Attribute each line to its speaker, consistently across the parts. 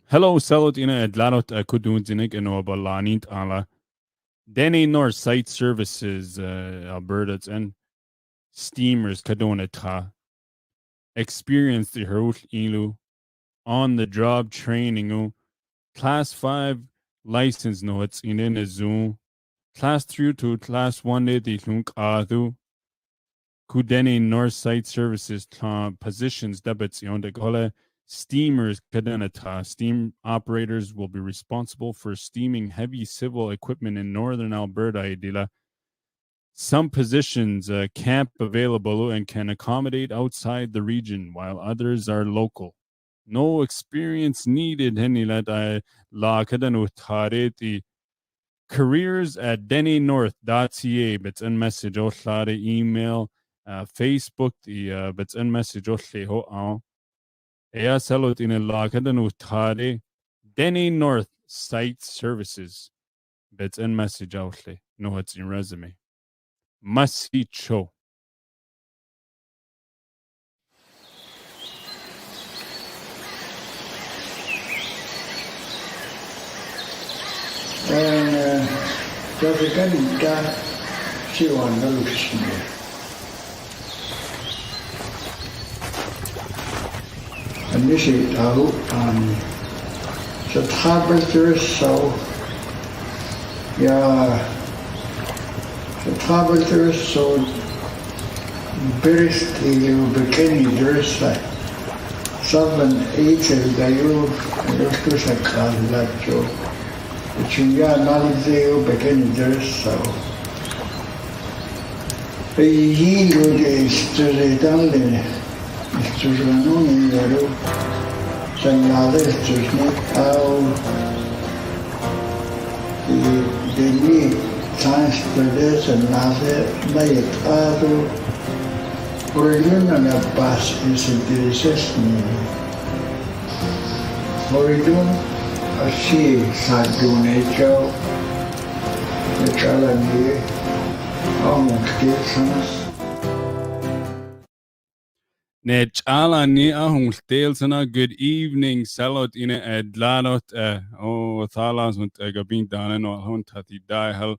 Speaker 1: Hello, salot ina edlarot kudun dinik ino balanit ala. Dene nor site services Alberta's and steamers kadona ta. Experience the herut ilu on the job training class 5 license notes in a zoom class 3 to class 1 de lunk adu kudene nor site services positions debits on the gole steamers kadenata. Steam operators will be responsible for steaming heavy civil equipment in northern Alberta. Idila. Some positions camp available and can accommodate outside the region, while others are local. No experience needed. Henilat la kadanu tareti. Careers at denenorth.ca. But en message otlare email. Facebook but en message otleho on. Ea salot in a la kadanu tare. Dene North Site Services. But en message outle. No, it's in resume. Masicho.
Speaker 2: 저기 가니까 지원을 주시네. Initially, the temperature so the temperature so very still beginning there's 7-8 dayo to sa kalacho. Chuya nalzeo beginning there's so. He is to the Dunley. Mr. Ranoni, segnalare the need science studies and naitado por una base interesesni. Moridun así sadunecho the chalani almost gets
Speaker 1: Nechala ni ahung stelsana. Good evening. Salot ina edlanot thalas und gabin danen no hunt hati dahel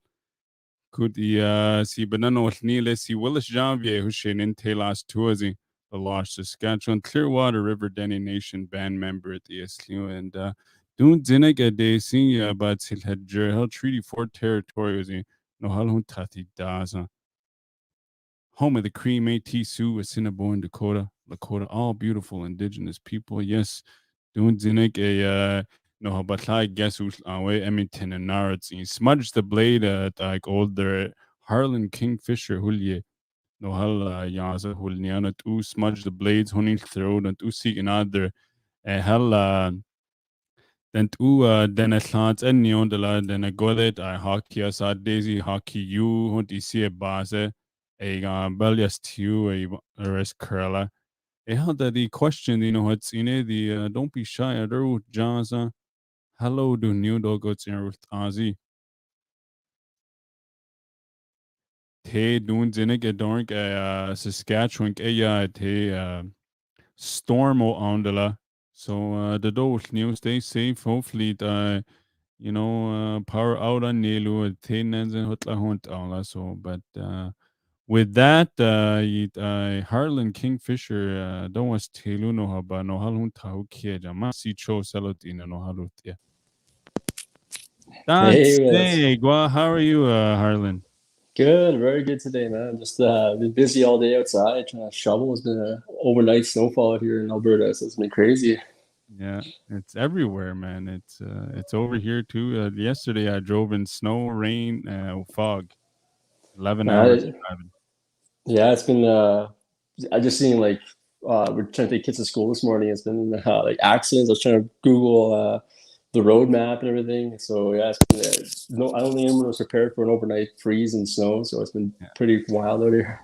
Speaker 1: could si banano nile si willis janvier hushin in telas tuazi the lost Saskatchewan Clearwater River Dene Nation band member at the SLU and dun zinig de senior but sil had Jerhel Treaty 4 territory no hal hunt hati daza. Home of the Cree, Métis, Sioux, Assiniboine, Lakota, all beautiful indigenous people. Yes, doing zinik a no habatlai guess away Edmonton and Nards. Smudge the blade like older Harlan Kingfisher hulye no hal yaza hulniana tu smudge the blades honey throat and tu seek another hal then tu then a chance and neon de la then a godet I hockey asad daisy hockey you hunti see a base a Belias Tiu, a res curla. A had the question, what's in it, the don't be shy at Ruth Jaza. Hello, do new dogots in Ruth Azi. Te doon zinig a dork a Saskatchewan a te storm o andela. So the dole new stay safe. Hopefully, power out on Nelu, tenens and hotla hunt ala. So, but with that, Harlan Kingfisher, don't was telu no haba no halun tahu kieja masi cho selotina no halutia. That's
Speaker 3: Hey,
Speaker 1: how are you, Harlan?
Speaker 3: good, very good today, man. Just been busy all day outside trying to shovel. It's been an overnight snowfall out here in Alberta, so it's been crazy.
Speaker 1: Yeah, it's everywhere, man. It's over here too. Yesterday I drove in snow, rain, fog. 11 hours
Speaker 3: Uh,
Speaker 1: driving.
Speaker 3: yeah, it's been. I just seen like we're trying to take kids to school this morning. It's been like accidents. I was trying to Google the road map and everything. So yeah, it's been, no, I don't think anyone was prepared for an overnight freeze and snow. So it's been pretty wild out here.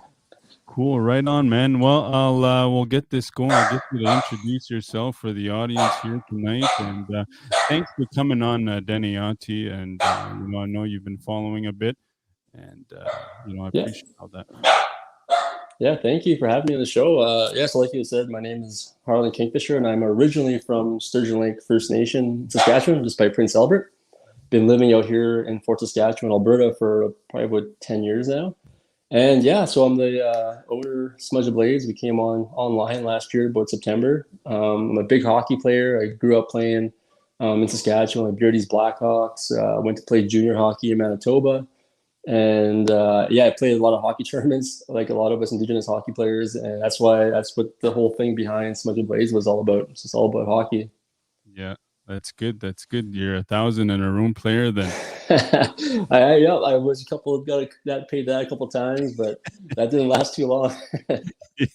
Speaker 1: Cool, right on, man. Well, we'll get this going. I'll get you to introduce yourself for the audience here tonight, and thanks for coming on, Dene Yati. And I know you've been following a bit, and I
Speaker 3: Yeah.
Speaker 1: appreciate all that.
Speaker 3: Yeah, thank you for having me on the show. So like you said, my name is Harlan Kingfisher, and I'm originally from Sturgeon Lake First Nation, Saskatchewan, just by Prince Albert. Been living out here in Fort Saskatchewan, Alberta, for probably about 10 years now. And yeah, so I'm the owner, Smudge Blades. We came on online last year, about September. I'm a big hockey player. I grew up playing in Saskatchewan, like Beardy's Blackhawks. Went to play junior hockey in Manitoba. And I played a lot of hockey tournaments, like a lot of us Indigenous hockey players, and that's what the whole thing behind Smudge Blades was all about. It's just all about hockey.
Speaker 1: Yeah, that's good. That's good. You're 1,000 in a room player then.
Speaker 3: I was that paid that a couple times, but that didn't last too long.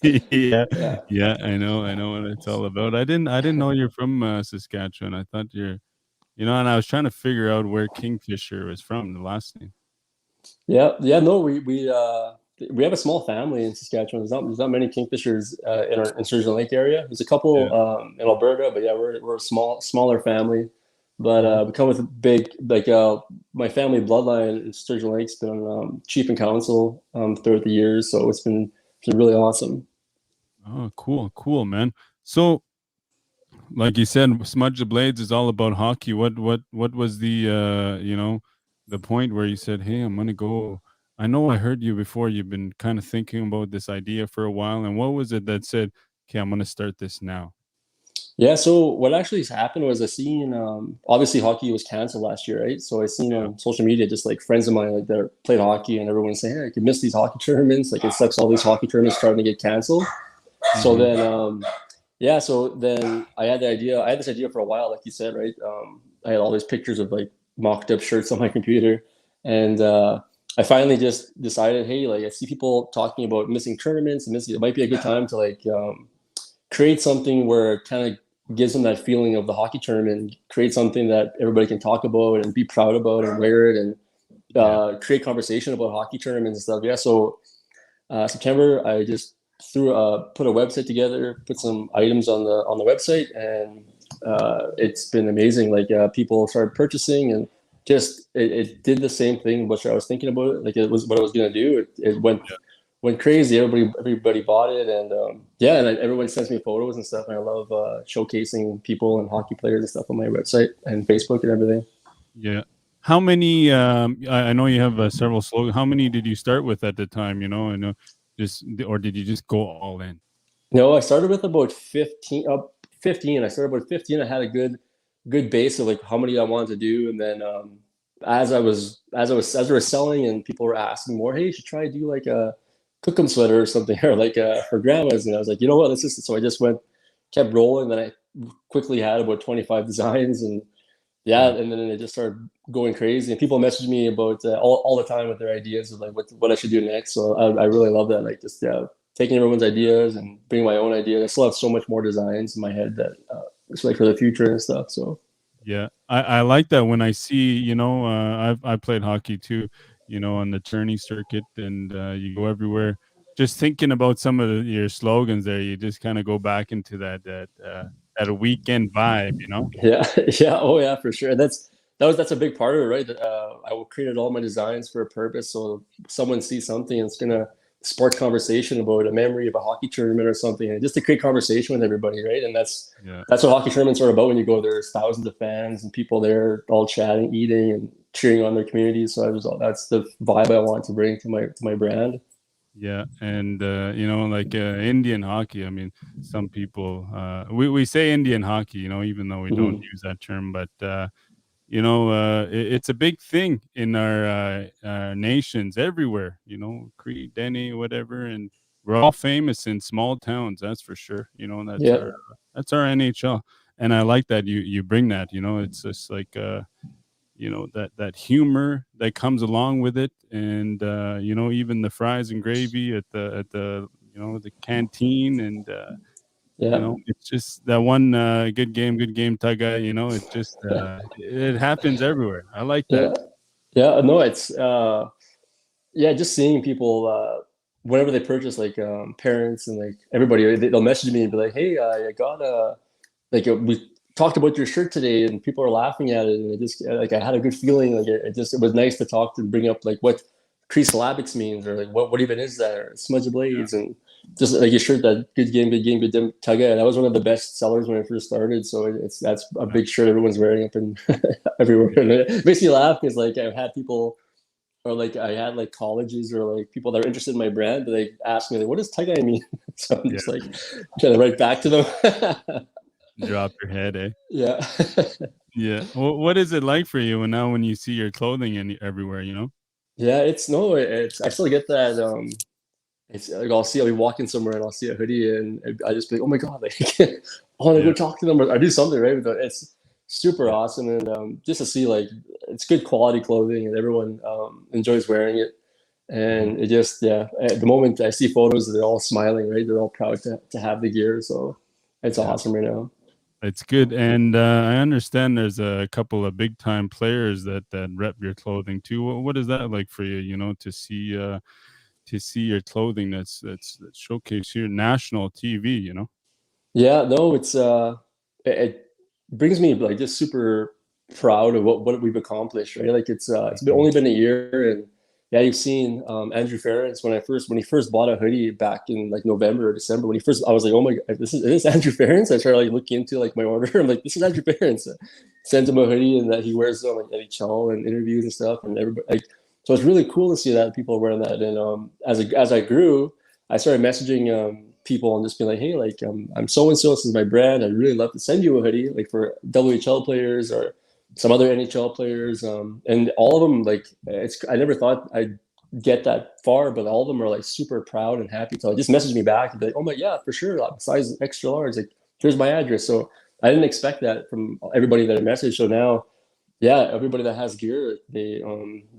Speaker 1: Yeah,
Speaker 3: Yeah.
Speaker 1: yeah, I know what it's all about. I didn't know you're from Saskatchewan. I thought you're, and I was trying to figure out where Kingfisher was from, the last name.
Speaker 3: Yeah. No, we have a small family in Saskatchewan. There's not many Kingfishers in Sturgeon Lake area. There's a
Speaker 1: Yeah.
Speaker 3: couple in Alberta, but yeah, we're a smaller family. But
Speaker 1: Mhm.
Speaker 3: we come with a big my family bloodline in Sturgeon Lake's been chief and council throughout the years, so it's been really awesome.
Speaker 1: Oh, cool, man. So, like you said, Smudge the Blades is all about hockey. What was the the point where you said, "Hey, I'm gonna go." I know I heard you before. You've been kind of thinking about this idea for a while, and what was it that said, "Okay, I'm gonna start this now"?
Speaker 3: Yeah, so what actually happened was I seen obviously hockey was canceled last year, right? So I seen
Speaker 1: Yeah.
Speaker 3: on social media just like friends of mine like that played hockey and everyone saying, "Hey, I could miss these hockey tournaments. Like it sucks all these hockey tournaments starting to get canceled." So
Speaker 1: Hmm.
Speaker 3: then so then I had the idea. I had this idea for a while, like you said, right? I had all these pictures of like mocked up shirts on my computer, and I finally just decided, hey, like I see people talking about missing tournaments and missing. It might be a good time to like create something where it kind of gives them that feeling of the hockey tournament. Create something that everybody can talk about and be proud about and wear it and
Speaker 1: Yeah.
Speaker 3: create conversation about hockey tournaments and stuff. Yeah, so September, I just put a website together, put some items on the website, and it's been amazing. Like people started purchasing, and just it did the same thing which I was thinking about it. Like it was what I was gonna do. It went crazy. Everybody bought it, and and everyone sends me photos and stuff. And I love showcasing people and hockey players and stuff on my website and Facebook and everything.
Speaker 1: Yeah. How many? I know you have several slogans. How many did you start with at the time? I know, or did you just go all in?
Speaker 3: No, I started with about 15. 15. I started with 15. I had a good base of like how many I wanted to do, and then as we were selling and people were asking more, hey, you should try to do like a cookum sweater or something, or like for grandmas. And I was like, you know what, this is so I just kept rolling. Then I quickly had about 25 designs, and yeah,
Speaker 1: Yeah.
Speaker 3: and then it just started going crazy. And people message me about all the time with their ideas of like what I should do next. So I really love that. Like just taking everyone's ideas and bringing my own ideas. I still have so much more designs in my head that it's like for the future and stuff. So
Speaker 1: Yeah, I like that when I see, I played hockey too, on the tourney circuit, and you go everywhere. Just thinking about some of your slogans there, you just kind of go back into that weekend vibe.
Speaker 3: yeah, yeah, oh yeah, for sure. That's a big part of it, right? That I created all my designs for a purpose. So if someone sees something, it's gonna spark conversation about a memory of a hockey tournament or something, and just to create conversation with everybody, right? And
Speaker 1: Yeah,
Speaker 3: that's what hockey tournaments are about. When you go there, there's thousands of fans and people there, all chatting, eating, and cheering on their communities. So that's the vibe I want to bring to my brand.
Speaker 1: yeah, and like Indian hockey. I mean, some people we say Indian hockey, even though we don't
Speaker 3: Mhm.
Speaker 1: use that term, but it's a big thing in our nations everywhere. Cree, Dene, whatever, and we're all famous in small towns. That's for sure.
Speaker 3: Yeah,
Speaker 1: That's our NHL, and I like that you bring that. It's just like that humor that comes along with it, and even the fries and gravy at the the canteen, and
Speaker 3: yeah,
Speaker 1: it's just that one good game tugga, it just it happens everywhere. I like that.
Speaker 3: yeah, yeah. No, it's yeah, just seeing people whenever they purchase, like parents and like everybody, they'll message me and be like, "Hey, I got we talked about your shirt today," and people are laughing at it, and it just like I had a good feeling. Like it was nice to talk to bring up like what pre-syllabics means, or like what even is that, or smudge blades, and just like a shirt that good game, good dim tugga. That was one of the best sellers when I first started. So that's a big shirt everyone's wearing up in everywhere. And it makes me laugh because like I've had people, or like I had like colleges or like people that are interested in my brand, but they ask me like, what does tie-dye mean? So I'm just like trying to write back to them.
Speaker 1: Drop your head, eh?
Speaker 3: Yeah.
Speaker 1: Yeah. Well, what is it like for you when you see your clothing everywhere, you know?
Speaker 3: Yeah, it's I still get that. It's like I'll be walking somewhere and I'll see a hoodie and I just be like, oh my god, like I want to go
Speaker 1: Yeah.
Speaker 3: talk to them or do something, right? But it's super
Speaker 1: Yeah.
Speaker 3: awesome, and just to see like it's good quality clothing and everyone enjoys wearing it. And it just, yeah, at the moment I see photos, they're all smiling, right? They're all proud to have the gear, so it's
Speaker 1: Yeah.
Speaker 3: awesome right now.
Speaker 1: It's good, and I understand there's a couple of big time players that rep your clothing too. What is that like for you? You know, to see your clothing that's showcase your national TV. You know.
Speaker 3: Yeah, no, it brings me like just super proud of what we've accomplished, right? Like it's been
Speaker 1: Mhm.
Speaker 3: only been a year, and yeah, you've seen Andrew Ferentz when he first bought a hoodie back in like November or December. When he first, I was like, oh my god, is this Andrew Ferentz? I started like looking into like my order. I'm like, this is Andrew Ferentz. Sent him a hoodie, and that he wears it on like NHL and interviews and stuff, and everybody like. So it's really cool to see that people are wearing that. And as I grew, I started messaging people and just being like, hey, like I'm so and so. This is my brand. I'd really love to send you a hoodie, like for WHL players or some other NHL players. And all of them, like I never thought I'd get that far, but all of them are like super proud and happy. So just message me back and be like, oh my, yeah, for sure, size extra large. Like here's my address. So I didn't expect that from everybody that I messaged. So now, yeah, everybody that has gear, they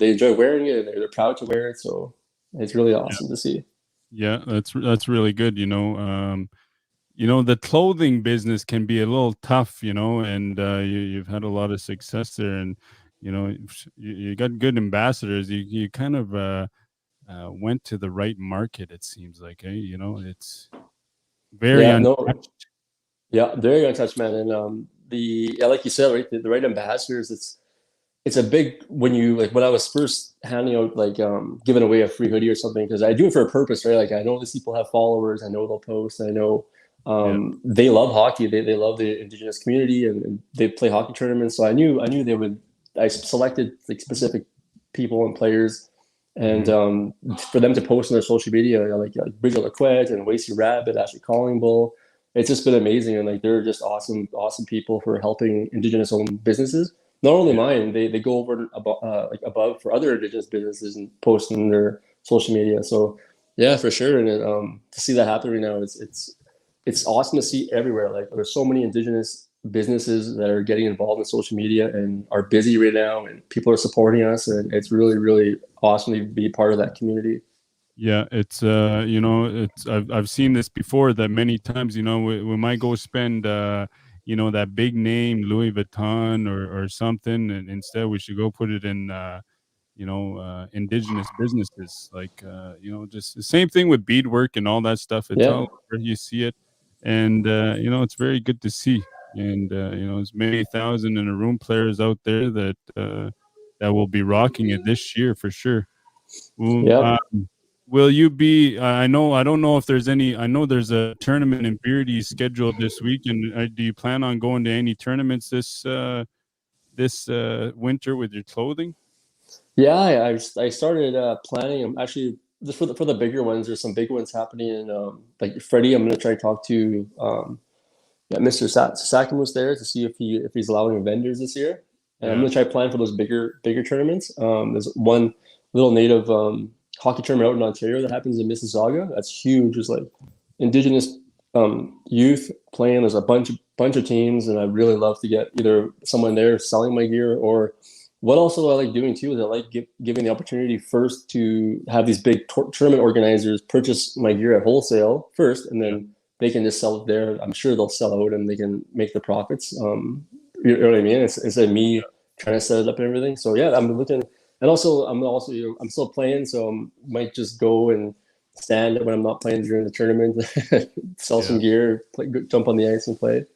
Speaker 3: enjoy wearing it. They're proud to wear it. So it's really awesome to see.
Speaker 1: Yeah, that's really good. You know, the clothing business can be a little tough, you know, and you've had a lot of success there, and you know, you got good ambassadors. You kind of went to the right market. It seems like, you know, it's very
Speaker 3: Yeah, no,
Speaker 1: untouched.
Speaker 3: yeah, very untouched, man. And yeah, like you said, right, the right ambassadors. It's a big when you like when I was first handing out like giving away a free hoodie or something, because I do it for a purpose, right? Like I know these people have followers, I know they'll post, I know
Speaker 1: Yeah,
Speaker 3: they love hockey, they love the Indigenous community, and they play hockey tournaments. So I knew they would. I selected like specific people and players, and
Speaker 1: hmm
Speaker 3: for them to post on their social media, like Bridget Laquette and Wasey Rabbit, Ashley Collingbull. It's just been amazing, and like they're just awesome people for helping Indigenous owned businesses. Not only
Speaker 1: yeah,
Speaker 3: mine, they go over like above for other Indigenous businesses and post on their social media. So yeah, for sure. And to see that happen right now, it's awesome to see everywhere. Like there's so many Indigenous businesses that are getting involved in social media and are busy right now, and people are supporting us, and it's really awesome to be part of that community.
Speaker 1: yeah. It's you know, it's I've seen this before that many times. You know, we might go spend you know, that big name Louis Vuitton or something, and instead we should go put it in you know, indigenous businesses. Like, you know, just the same thing with beadwork and all that stuff. It's
Speaker 3: Yeah,
Speaker 1: all where you see it, and you know, it's very good to see. And you know, there's many thousand in a room players out there that will be rocking it this year for sure. Well,
Speaker 3: yeah.
Speaker 1: will you be? I know I don't know if there's any. I know there's a tournament in Beardy scheduled this week, and do you plan on going to any tournaments this winter with your clothing?
Speaker 3: Yeah, I started planning. I'm actually just for the bigger ones. There's some big ones happening in like Freddie. I'm gonna try to talk to yeah, Mr. Sakim was there to see if he's allowing vendors this year, and I'm
Speaker 1: Yeah,
Speaker 3: gonna try to plan for those bigger tournaments. There's one little native hockey tournament out in Ontario that happens in Mississauga. That's huge. There's like Indigenous youth playing. There's a bunch of teams, and I really love to get either someone there selling my gear, or what also I like doing too is I like giving the opportunity first to have these big tournament organizers purchase my gear at wholesale first, and
Speaker 1: yeah,
Speaker 3: then they can just sell it there. I'm sure they'll sell out and they can make the profits. You know what I mean? It's like me trying to set it up and everything. So yeah, I'm looking, and also I'm still playing, so I might just go and stand when I'm not playing during the tournament, sell
Speaker 1: yeah.
Speaker 3: some gear, jump on the ice and play.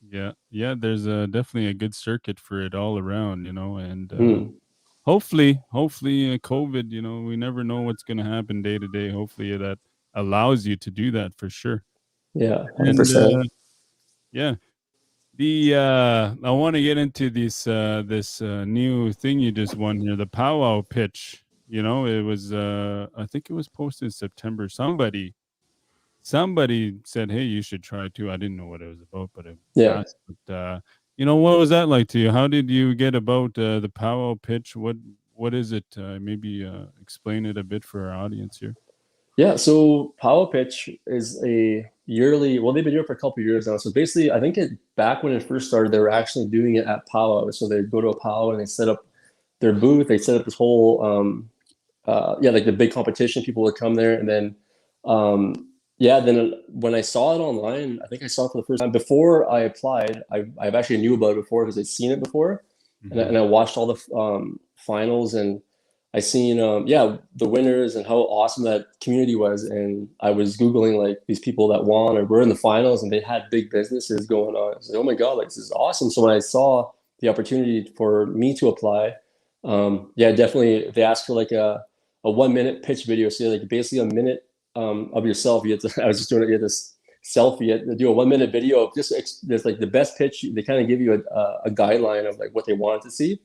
Speaker 1: Yeah, yeah, there's definitely a good circuit for it all around, you know, and
Speaker 3: Hmm.
Speaker 1: hopefully, COVID, we never know what's going to happen day to day. Hopefully that allows you to do that for sure.
Speaker 3: Yeah,
Speaker 1: And
Speaker 3: 100%.
Speaker 1: yeah, I want to get into this new thing you just won here, the powwow pitch. It was I think it was posted in September. Somebody said, "Hey, you should try too." I didn't know what it was about, but it
Speaker 3: Yeah.
Speaker 1: passed. But what was that like to you? How did you get about the powwow pitch? What is it? Maybe explain it a bit for our audience here.
Speaker 3: Yeah, so Powwow Pitch is a yearly, well, they've been doing it for a couple of years now. So basically, I think back when it first started, they were actually doing it at Powwow. So they'd go to a Powwow and they set up their booth. They set up this whole, like the big competition. People would come there. And then, then when I saw it online, I think I saw it for the first time. Before I applied, I've actually knew about it before because I'd seen it before. And I watched all the finals and I seen the winners and how awesome that community was, and I was googling like these people that won or were in the finals, and they had big businesses going on. I was like, oh my god, like this is awesome! So when I saw the opportunity for me to apply, definitely they asked for like a 1 minute pitch video, so like basically a minute of yourself. You had to, I was just doing it. You had this selfie. You had to do a 1 minute video of just like the best pitch. They kind of give you a guideline of like what they wanted to see.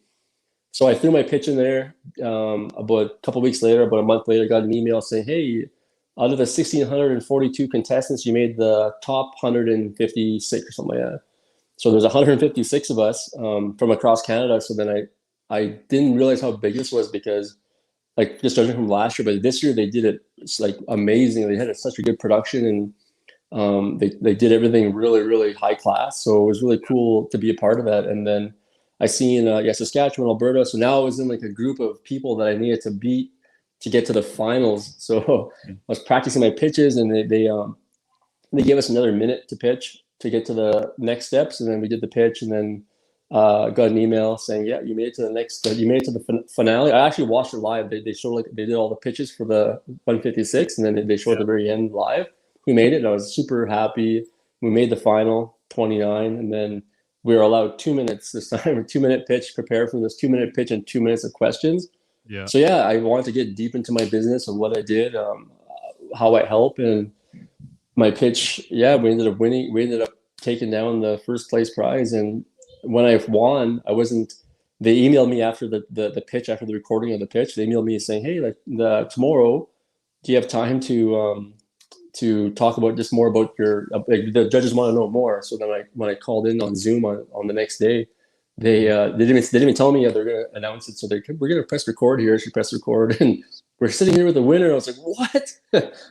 Speaker 3: So I threw my pitch in there. About a couple of weeks later, about a month later, I got an email saying, "Hey, out of the 1,642 contestants, you made the top 156 or something like that." So there's 156 of us from across Canada. So then I didn't realize how big this was because, like, just judging from last year, but this year they did it. It's like amazing. They had such a good production and they did everything really, really high class. So it was really cool to be a part of that. And then I seen Saskatchewan, Alberta. So now I was in like a group of people that I needed to beat to get to the finals. So I was practicing my pitches, and they gave us another minute to pitch to get to the next steps, and then we did the pitch, and then got an email saying, "Yeah, you made it to the next. You made it to the finale." I actually watched it live. They showed like they did all the pitches for the 156, and then they showed at the very end live. We made it, and I was super happy. We made the final 29, and then we were allowed 2 minutes this time, a 2 minute pitch, prepare for this 2 minute pitch and 2 minutes of questions.
Speaker 1: Yeah.
Speaker 3: So yeah, I wanted to get deep into my business and what I did, how I help, and my pitch. Yeah, we ended up winning. We ended up taking down the first place prize. And when I won, I wasn't. They emailed me after the pitch, after the recording of the pitch. They emailed me saying, "Hey, like tomorrow, do you have time to talk about just more about your like the judges want to know more." So then when I called in on Zoom on the next day, they didn't even tell me they're gonna announce it. So we're gonna press record here. She pressed record, and we're sitting here with the winner. I was like, what?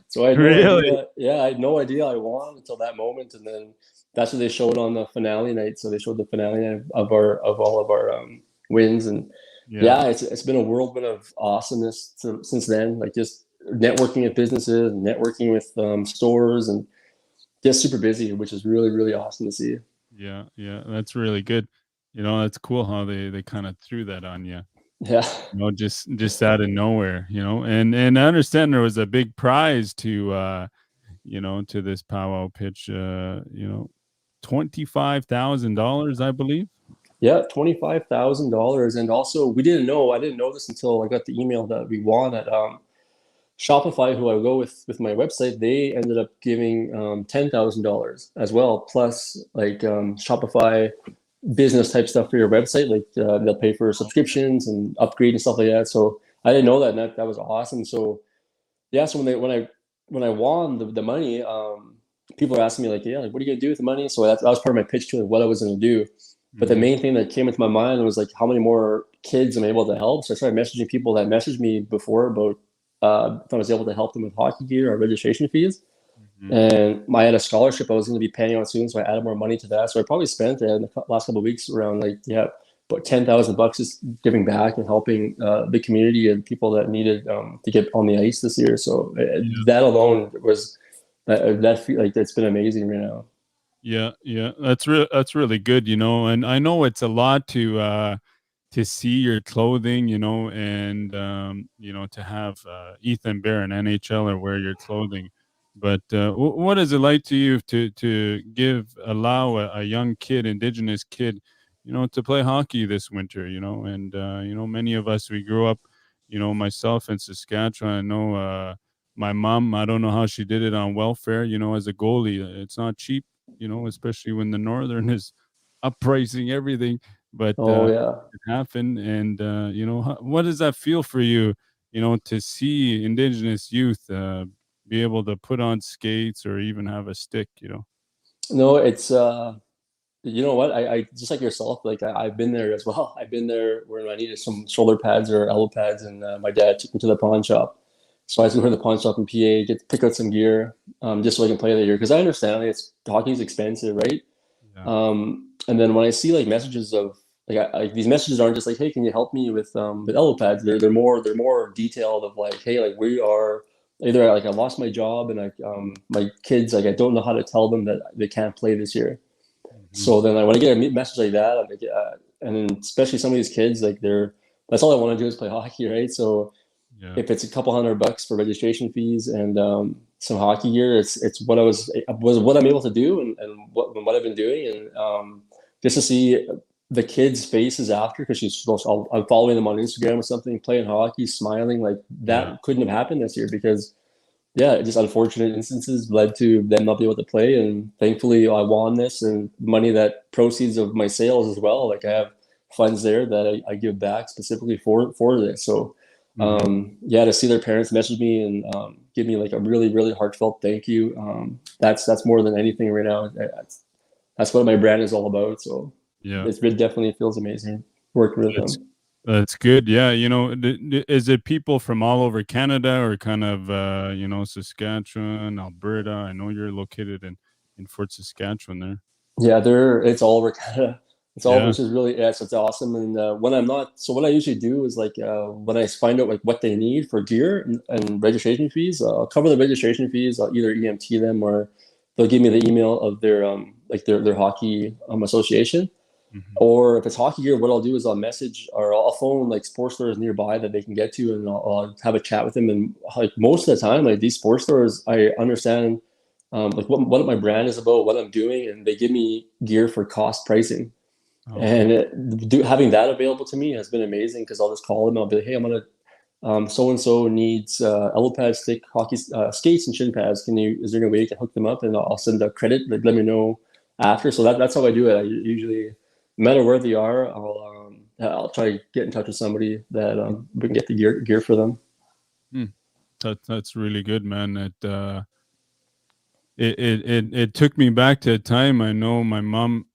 Speaker 3: So I had no idea. Yeah, I had no idea I won until that moment, and then that's what they showed on the finale night. So they showed the finale night of all of our wins, and it's been a whirlwind of awesomeness since then. Like just networking with businesses, networking with stores, and just super busy, which is really, really awesome to see.
Speaker 1: Yeah, that's really good. That's cool how they kind of threw that on you.
Speaker 3: Yeah.
Speaker 1: Just out of nowhere, and I understand there was a big prize to to this powwow pitch, $25,000, I believe.
Speaker 3: Yeah, $25,000. And also I didn't know this until I got the email that we won at Shopify, who I go with my website. They ended up giving $10,000 as well, plus like Shopify business type stuff for your website. Like they'll pay for subscriptions and upgrade and stuff like that. So I didn't know that, and that was awesome. So yeah, so when I won the money, people are asking me like, yeah, like what are you gonna do with the money? So that was part of my pitch to like, what I was gonna do. But the main thing that came into my mind was like, how many more kids am I able to help? So I started messaging people that messaged me before about if I was able to help them with hockey gear or registration fees. And I had a scholarship I was going to be paying out soon, so I added more money to that. So I probably spent in the last couple of weeks around about $10,000 just giving back and helping the community and people that needed to get on the ice this year. So that alone was it's been amazing right now.
Speaker 1: Yeah, that's really good, and I know it's a lot to see your clothing, and to have Ethan Bear, an NHLer, wear your clothing. But what is it like to you to allow a young kid, Indigenous kid, to play hockey this winter, and many of us, we grew up, myself in Saskatchewan. I know my mom, I don't know how she did it on welfare, as a goalie. It's not cheap, especially when the Northern is uppricing everything, but
Speaker 3: Oh yeah.
Speaker 1: it happened. And what does that feel for you, to see Indigenous youth be able to put on skates or even have a stick?
Speaker 3: No, it's you know what? I just like yourself. Like I've been there as well. I've been there where I needed some shoulder pads or elbow pads, and my dad took me to the pawn shop. So I used to go to the pawn shop in PA, pick out some gear, just so I can play the year. Because I understand like, hockey's expensive, right?
Speaker 1: Yeah.
Speaker 3: And then when I see like messages of like these messages aren't just like, hey, can you help me with elbow pads? They're more detailed of like, hey, like we are either like I lost my job and my kids, like I don't know how to tell them that they can't play this year.
Speaker 1: Mhm.
Speaker 3: So then when I get a message like that, I'm like, and then especially some of these kids, like that's all I want to do is play hockey, right? So
Speaker 1: Yeah.
Speaker 3: if it's a couple $100 for registration fees and some hockey gear, it's what I'm able to do and what I've been doing, and just to see the kids' faces after, because I'm following them on Instagram or something, playing hockey, smiling, like
Speaker 1: Yeah.
Speaker 3: that couldn't have happened this year because yeah, just unfortunate instances led to them not be able to play. And thankfully, I won this and money that proceeds of my sales as well. Like I have funds there that I give back specifically for this. So,
Speaker 1: Mhm.
Speaker 3: yeah, to see their parents message me and give me like a really really heartfelt thank you. That's more than anything right now. That's what my brand is all about. So
Speaker 1: Yeah.
Speaker 3: it definitely feels amazing working with
Speaker 1: That's
Speaker 3: them.
Speaker 1: that's good. Yeah, is it people from all over Canada or kind of Saskatchewan, Alberta? I know you're located in Fort Saskatchewan there.
Speaker 3: Yeah, it's all over Canada. It's all,
Speaker 1: Yeah.
Speaker 3: which is really, yeah, so it's awesome. And when I'm not, so what I usually do is like when I find out like what they need for gear and registration fees, I'll cover the registration fees. I'll either EMT them or they'll give me the email of their like their hockey association.
Speaker 1: Mhm.
Speaker 3: Or if it's hockey gear, what I'll do is I'll message or I'll phone like sports stores nearby that they can get to, and I'll have a chat with them. And like most of the time, like these sports stores, I understand like what my brand is about, what I'm doing, and they give me gear for cost pricing.
Speaker 1: Okay.
Speaker 3: And having that available to me has been amazing because I'll just call them. I'll be like, hey, I'm gonna so and so needs elbow pads, stick, hockey skates, and shin pads. Is there any way you can hook them up? And I'll send a credit. Like, let me know after. So that's how I do it. I usually, no matter where they are, I'll try to get in touch with somebody that we can get the gear for them.
Speaker 1: Hmm. That's really good, man. It took me back to a time. I know my mom.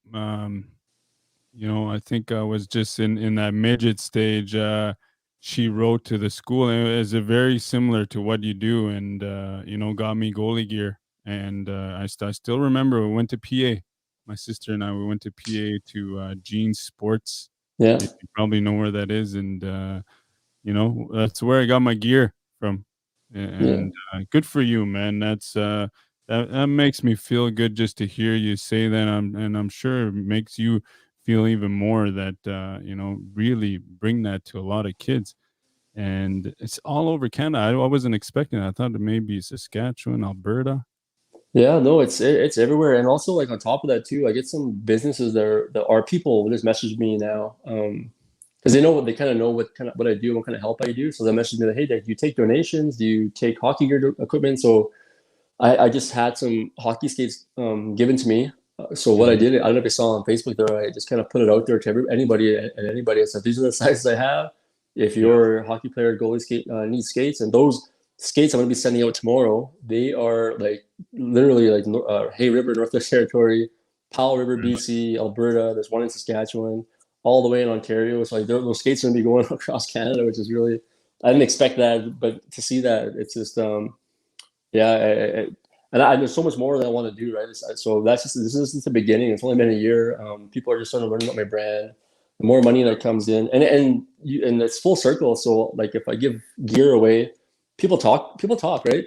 Speaker 1: I think I was just in that midget stage. She wrote to the school, and it was a very similar to what you do, and got me goalie gear. And I still remember we went to PA. My sister and I, we went to PA to Jeans Sports.
Speaker 3: Yeah,
Speaker 1: You probably know where that is, and that's where I got my gear from.
Speaker 3: yeah.
Speaker 1: And good for you, man. That makes me feel good just to hear you say that. And I'm sure it makes you feel even more that really bring that to a lot of kids. And it's all over Canada. I wasn't expecting that. I thought it maybe Saskatchewan, Alberta.
Speaker 3: Yeah, no, it's everywhere, and also like on top of that too, I get some businesses that are people just message me now, because they kind of know what I do and what kind of help I do. So they message me like, hey, do you take donations? Do you take hockey gear equipment? So I just had some hockey skates given to me. So what I
Speaker 1: Mhm.
Speaker 3: did, I don't know if you saw on Facebook there, I just kind of put it out there to anybody and anybody. I said, these are the sizes I have. If
Speaker 1: Yeah.
Speaker 3: your hockey player goalie skate needs skates, and those skates I'm going to be sending out tomorrow, they are like literally like Hay River, Northwest Territory, Powell River,
Speaker 1: Really.
Speaker 3: BC, Alberta. There's one in Saskatchewan, all the way in Ontario. So like those skates are going to be going across Canada, which is really, I didn't expect that, but to see that, it's just yeah, there's so much more that I want to do, right? So this is just the beginning. It's only been a year. People are just starting to learn about my brand. The more money that comes in, and it's full circle. So like if I give gear away, people talk, right?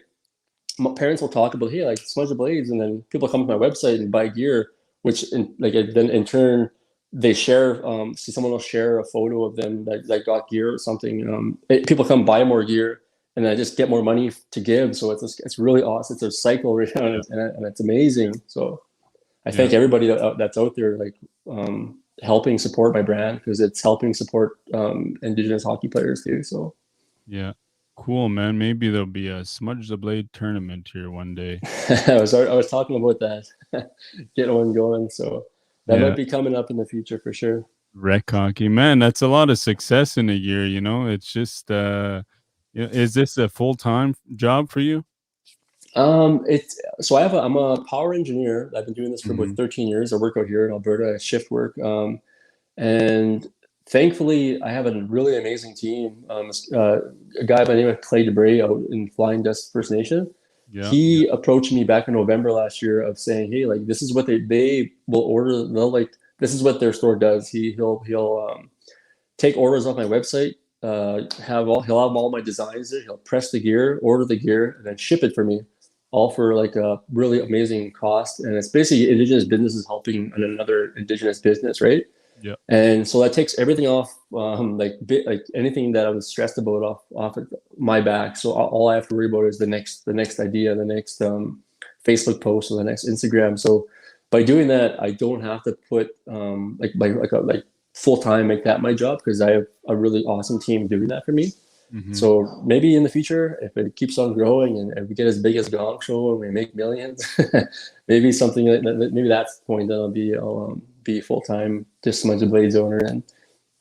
Speaker 3: My parents will talk about, hey, like Smudge the Blades, and then people come to my website and buy gear, which then in turn they share. See, someone will share a photo of them that got gear or something. People come buy more gear, and I just get more money to give. So it's really awesome. It's a cycle right now,
Speaker 1: Yeah.
Speaker 3: and it's amazing. So I
Speaker 1: Yeah.
Speaker 3: thank everybody that's out there, like helping support my brand because it's helping support Indigenous hockey players too. So
Speaker 1: Yeah. Cool, man. Maybe there'll be a Smudge the Blade tournament here one day.
Speaker 3: I was talking about that, getting one going. So that
Speaker 1: Yeah.
Speaker 3: might be coming up in the future for sure.
Speaker 1: Rec hockey. Man, that's a lot of success in a year, you know? It's just is this a full-time job for you?
Speaker 3: It's so I'm a power engineer. I've been doing this for about 13 years. I work out here in Alberta. I shift work. And thankfully, I have a really amazing team. A guy by the name of Clay Debray out in Flying Dust First Nation.
Speaker 1: Yeah.
Speaker 3: He approached me back in November last year of saying, "Hey, like this is what they will order. They'll like this is what their store does. He'll take orders off my website. He'll have all my designs there. He'll press the gear, order the gear, and then ship it for me, all for like a really amazing cost. And it's basically Indigenous businesses helping another Indigenous business, right?
Speaker 1: Yeah.
Speaker 3: And so that takes everything off, like anything that I was stressed about off of my back. So all I have to worry about is the next idea, the next Facebook post, or the next Instagram. So by doing that, I don't have to put like full time make that my job because I have a really awesome team doing that for me. So maybe in the future, if it keeps on growing and we get as big as Gong Show and we make millions, maybe something maybe that's the point that I'll be full time just Smudge the Blades owner and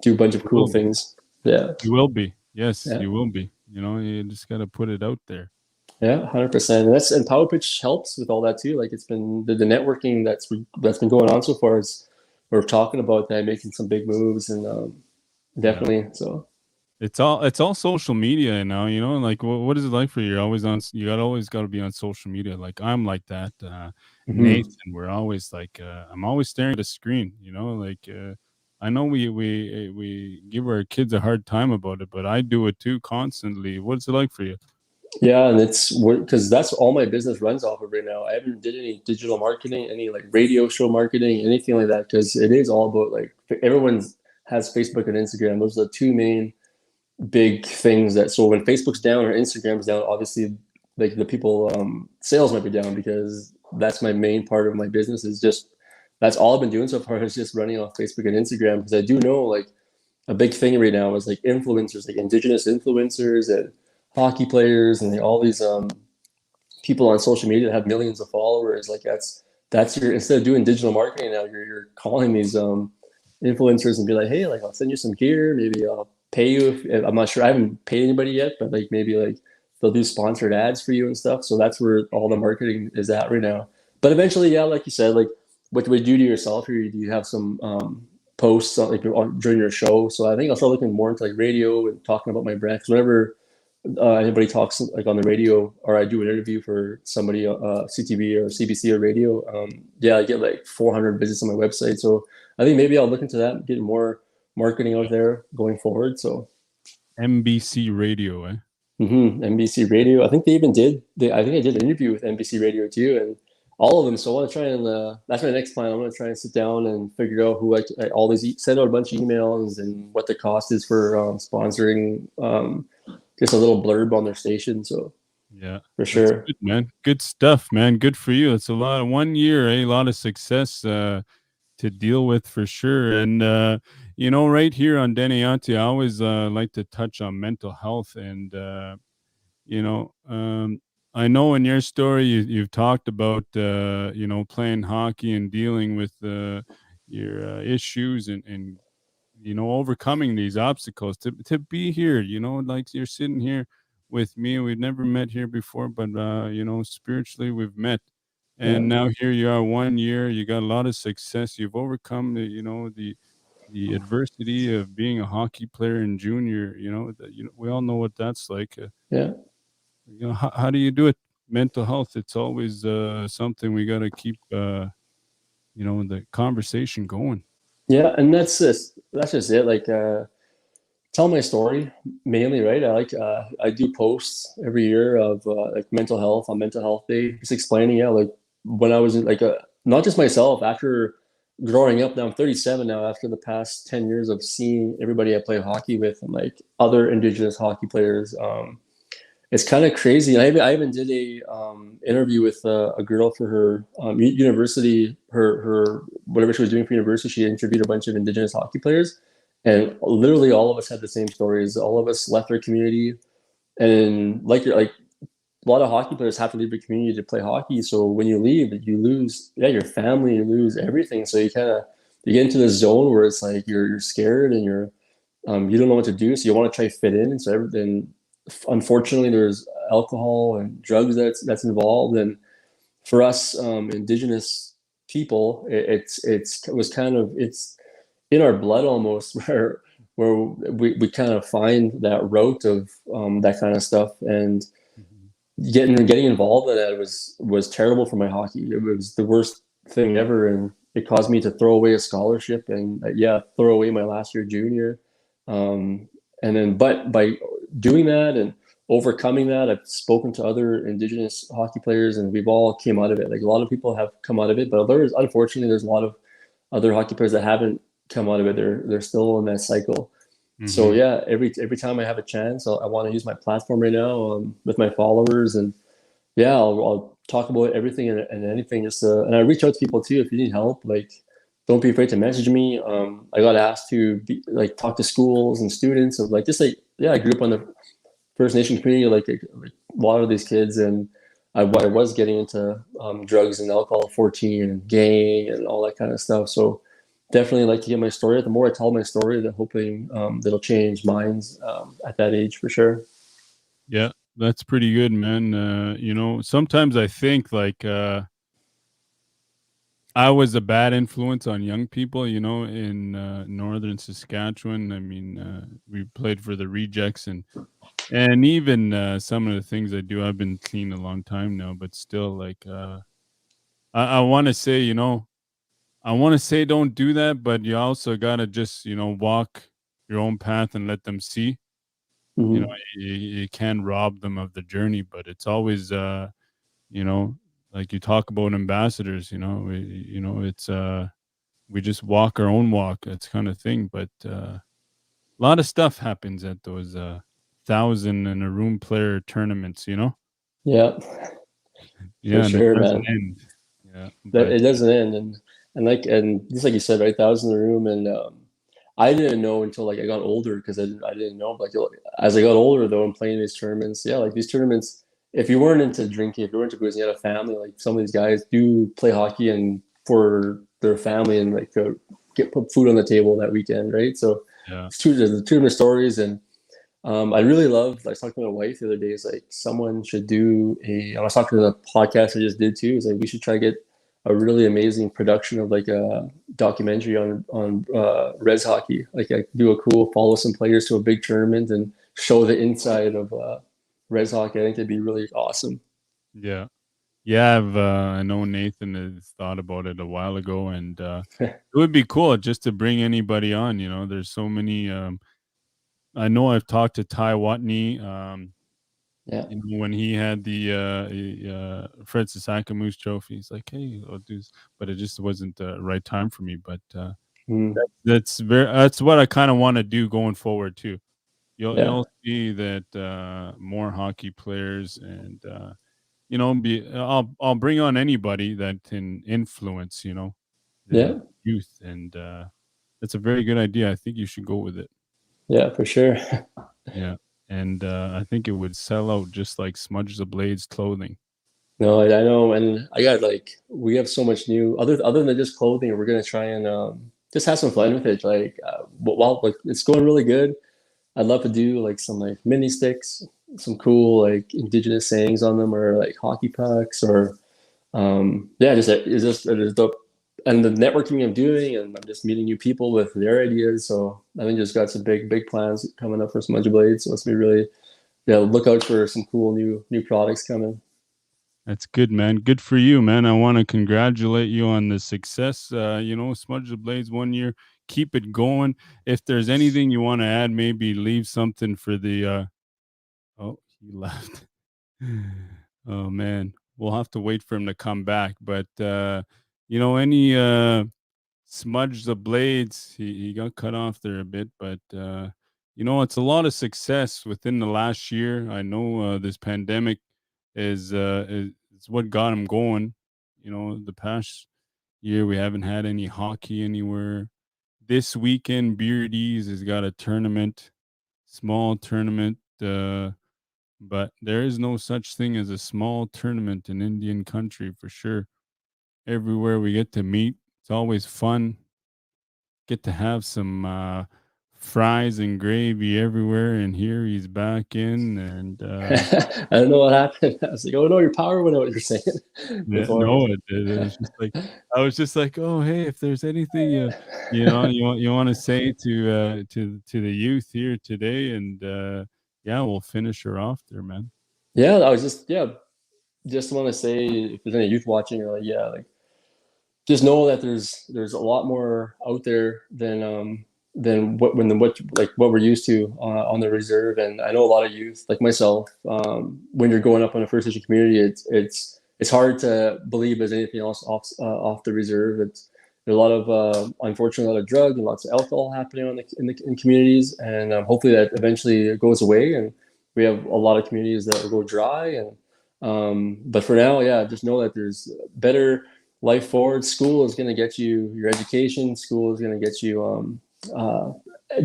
Speaker 3: do a bunch of cool things. Yeah,
Speaker 1: you will be. Yes,
Speaker 3: yeah.
Speaker 1: you will be. You know, you just got to put it out there.
Speaker 3: Yeah, 100%. And Power Pitch helps with all that too. Like it's been the networking that's been going on so far is we're talking about that, making some big moves and definitely. Yeah. So
Speaker 1: it's all social media now, you know, like what is it like for you? You're always on, always got to be on social media. Like I'm like that. Nathan, we're always like, I'm always staring at a screen, you know, like, I know we give our kids a hard time about it, but I do it too constantly. What's it like for you?
Speaker 3: Yeah, and it's because that's all my business runs off of right now. I haven't did any digital marketing, any like radio show marketing, anything like that, because it is all about like everyone has Facebook and Instagram. Those are the two main big things that. So when Facebook's down or Instagram's down, obviously like the people sales might be down because that's my main part of my business. Is just that's all I've been doing so far is just running off Facebook and Instagram because I do know like a big thing right now is like influencers, like Indigenous influencers and hockey players and all these people on social media that have millions of followers. Like that's your, instead of doing digital marketing now, you're calling these influencers and be like, hey, like I'll send you some gear, maybe I'll pay you if I'm not sure, I haven't paid anybody yet, but like maybe like they'll do sponsored ads for you and stuff. So that's where all the marketing is at right now. But eventually, yeah, like you said, like what do we do to yourself here? Do you have some posts like during your show? So I think I'll start looking more into like radio and talking about my brand. Because whenever anybody talks like on the radio or I do an interview for somebody, CTV or CBC or radio, yeah, I get like 400 visits on my website. So I think maybe I'll look into that, get more marketing out there going forward. So
Speaker 1: MBC Radio, eh?
Speaker 3: NBC Radio. I think they even did. I think I did an interview with NBC Radio too, and all of them. So I want to try and that's my next plan. I'm going to try and sit down and figure out who I always send out a bunch of emails and what the cost is for sponsoring. Just a little blurb on their station. So
Speaker 1: yeah,
Speaker 3: for sure,
Speaker 1: good, man. Good stuff, man. Good for you. It's a lot of 1 year, a lot of success to deal with for sure. And you know, right here on Dene Yati, I always like to touch on mental health. And you know, I know in your story you've talked about you know, playing hockey and dealing with your issues and you know, overcoming these obstacles to be here, you know, like you're sitting here with me. We've never met here before, but you know, spiritually we've met. And now here you are 1 year, you got a lot of success. You've overcome the, you know, the adversity of being a hockey player in junior, you know, we all know what that's like.
Speaker 3: Yeah.
Speaker 1: You know, how do you do it? Mental health, it's always something we got to keep, you know, the conversation going.
Speaker 3: Yeah. And that's just it. Like, tell my story mainly, right? I do posts every year of like mental health on Mental Health Day, just explaining, yeah, like when I was like not just myself after growing up. Now I'm 37 now. After the past 10 years of seeing everybody I play hockey with and like other Indigenous hockey players, it's kind of crazy. I even did a interview with a girl for her university, her whatever she was doing for university. She interviewed a bunch of Indigenous hockey players, and literally all of us had the same stories. All of us left our community, and like a lot of hockey players have to leave the community to play hockey. So when you leave, you lose your family, you lose everything. So you get into this zone where it's like you're scared and you don't know what to do. So you want to try to fit in. And so everything, unfortunately, there's alcohol and drugs that's involved. And for us Indigenous people, it was kind of it's in our blood almost where we kind of find that route of that kind of stuff and
Speaker 1: Mhm.
Speaker 3: getting involved in that was terrible for my hockey. It was the worst thing ever, and it caused me to throw away a scholarship and throw away my last year junior. And then, but by doing that and overcoming that, I've spoken to other Indigenous hockey players, and we've all came out of it. Like a lot of people have come out of it, but unfortunately there's a lot of other hockey players that haven't come out of it. They're still in that cycle. So
Speaker 1: Mhm.
Speaker 3: yeah, every time I have a chance, I want to use my platform right now with my followers, and yeah, I'll talk about everything and anything. And I reach out to people too if you need help. Like, don't be afraid to message me. I got asked to talk to schools and students of I grew up on the First Nation community, like a lot of these kids, and I was getting into drugs and alcohol at 14 and gang and all that kind of stuff. So definitely like to get my story. The more I tell my story, the hoping that'll change minds at that age for sure.
Speaker 1: Yeah, that's pretty good, man. Sometimes I think like I was a bad influence on young people, in northern Saskatchewan. I mean, we played for the Rejects, and even some of the things I do, I've been clean a long time now, but still, like, I want to say, I want to say don't do that, but you also gotta just, walk your own path and let them see. You know,
Speaker 3: Hmm.
Speaker 1: you can rob them of the journey, but it's always, you know, like you talk about ambassadors. It's we just walk our own walk. That's kind of thing. But a lot of stuff happens at those thousand in a room player tournaments.
Speaker 3: Yeah, for
Speaker 1: Yeah, and it
Speaker 3: sure,
Speaker 1: doesn't
Speaker 3: man.
Speaker 1: end. Yeah,
Speaker 3: That
Speaker 1: but
Speaker 3: it doesn't end, and just like you said, right? That was in the room, and I didn't know until like I got older because I didn't know. But like as I got older, though, and playing these tournaments, yeah, like these tournaments, if you weren't into drinking, if you weren't into booze, and you had a family, like some of these guys do play hockey and for their family and like put food on the table that weekend, right? So
Speaker 1: yeah,
Speaker 3: the tournament stories and I really love. I was talking to my wife the other day. It's like someone should do a. I was talking to the podcast I just did too. It's like we should try to get a really amazing production of like a documentary on res hockey. Like do a cool follow some players to a big tournament and show the inside of res hockey. I think it'd be really awesome.
Speaker 1: yeah. Yeah, I know Nathan has thought about it a while ago, and it would be cool just to bring anybody on. There's so many. I know I've talked to Ty Watney.
Speaker 3: Yeah,
Speaker 1: When he had the Fred Moose Trophy, he's like, "Hey, I'll do this," but it just wasn't the right time for me. But
Speaker 3: mm,
Speaker 1: that's what I kind of want to do going forward too.
Speaker 3: yeah,
Speaker 1: You'll see that more hockey players and be I'll bring on anybody that can influence, the
Speaker 3: yeah,
Speaker 1: youth, and that's a very good idea. I think you should go with it.
Speaker 3: yeah, for sure.
Speaker 1: Yeah, and I think it would sell out just like Smudge the Blades clothing.
Speaker 3: No, I know, and I got like we have so much new other than just clothing. We're gonna try and just have some fun with it. Like, while like it's going really good, I'd love to do like some like mini sticks, some cool like indigenous sayings on them, or like hockey pucks, or yeah, it is dope. And the networking I'm doing, and I'm just meeting new people with their ideas. So I think just got some big plans coming up for Smudge Blades. So it's gonna be really look out for some cool new products coming.
Speaker 1: That's good, man. Good for you, man. I want to congratulate you on the success. Smudge the Blades 1 year. Keep it going. If there's anything you want to add, maybe leave something for the. Oh, he left. Oh man, we'll have to wait for him to come back. But any Smudge the Blades. He got cut off there a bit, but it's a lot of success within the last year. I know this pandemic is what got him going. The past year we haven't had any hockey anywhere. This weekend, Beardies has got a tournament, small tournament, but there is no such thing as a small tournament in Indian country for sure. Everywhere we get to meet, it's always fun. Get to have some fries and gravy everywhere, and here he's back in, and
Speaker 3: I don't know what happened. I was like, oh no, your power went out. You're saying
Speaker 1: yeah,
Speaker 3: before.
Speaker 1: no, it was just like I was just like, oh hey, if there's anything you want to say to the youth here today, and yeah, we'll finish her off there, man.
Speaker 3: Yeah, I was just want to say if there's any youth watching, or like just know that there's a lot more out there than what we're used to on the reserve. And I know a lot of youth like myself, when you're growing up in a First Nation community, it's hard to believe there's anything else off the reserve. There's a lot of unfortunately a lot of drugs and lots of alcohol happening in communities, and hopefully that eventually goes away and we have a lot of communities that will go dry. And but for now, yeah, just know that there's better life forward. School is going to get you your education. School is going to get you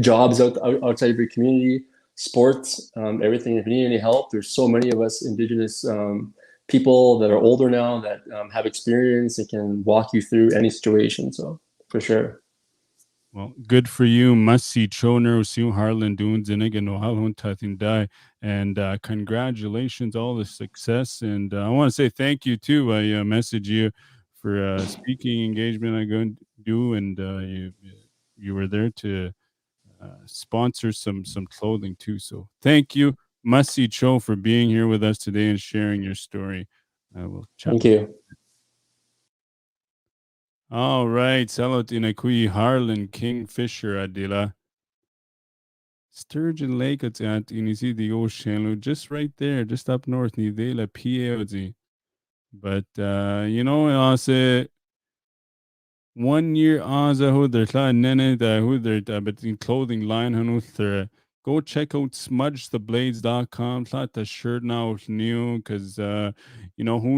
Speaker 3: jobs outside of your community, sports, everything. If you need any help, there's so many of us Indigenous people that are older now that have experience and can walk you through any situation. So for sure.
Speaker 1: Well, good for you. Masi Choner, Siu Harlan Doon Zinig and Ohalhun Tatindai. And congratulations, all the success. And I want to say thank you too. I message you for speaking engagement I'm going to do, and you were there to sponsor some clothing too. So thank you, Masi Cho, for being here with us today and sharing your story. We'll chat
Speaker 3: Thank
Speaker 1: with
Speaker 3: you.
Speaker 1: All right, Salot Inakui Harlan Kingfisher Adila. Sturgeon Lake at Inisi the ocean, just right there, just up north, Nidela PAOZ. But I say 1 year who they're nene who they're between clothing line go check out smudgetheblades.com. The shirt now new because who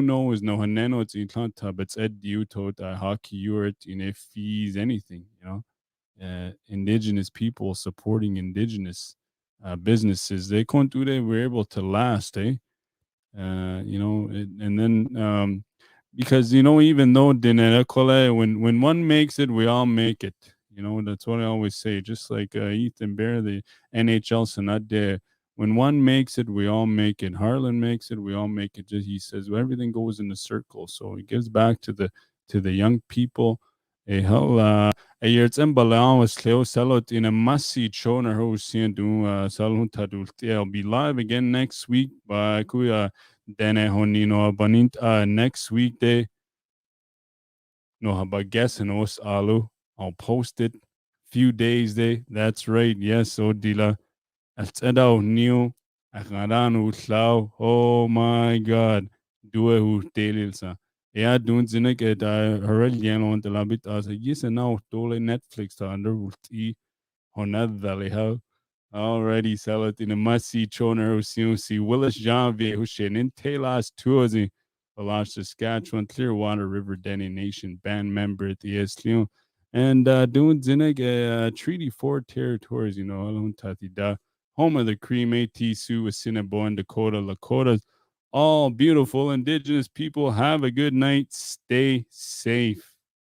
Speaker 1: knows no haneno it's in but it's ed you to hockey you in a fees anything indigenous people supporting indigenous businesses they can't do they were able to last and then because even though when one makes it we all make it. That's what I always say, just like Ethan Bear, the NHL Sanade, when one makes it we all make it. Harlan makes it we all make it. Just he says well, everything goes in a circle, so it gives back to the young people. Hell a year it's embalan was cleo salot in a massy choner who seen do salon tadult. I'll be live again next week by kuya Dene honino banint next weekday. No haba guess and os alu. I'll post it few days day. That's right. Yes, Odila. Altseda new akaran utlaw. Oh my god. Due hu telilsa. Ja, doen ze ik het harel jen on de labit as a yes and now dole Netflix ta under ulti honad valley how. Alrighty, sell it in a must-see choner who see Willis Janvier who shen in Taylor's tours in Saskatchewan, Clearwater River Dene Nation band member at the ESLU. And doing Zinig Treaty 4 territories, Alun Tatida, home of the Cree Métis Sioux, Assiniboine, Dakota, Lakotas. All beautiful indigenous people. Have a good night. Stay safe.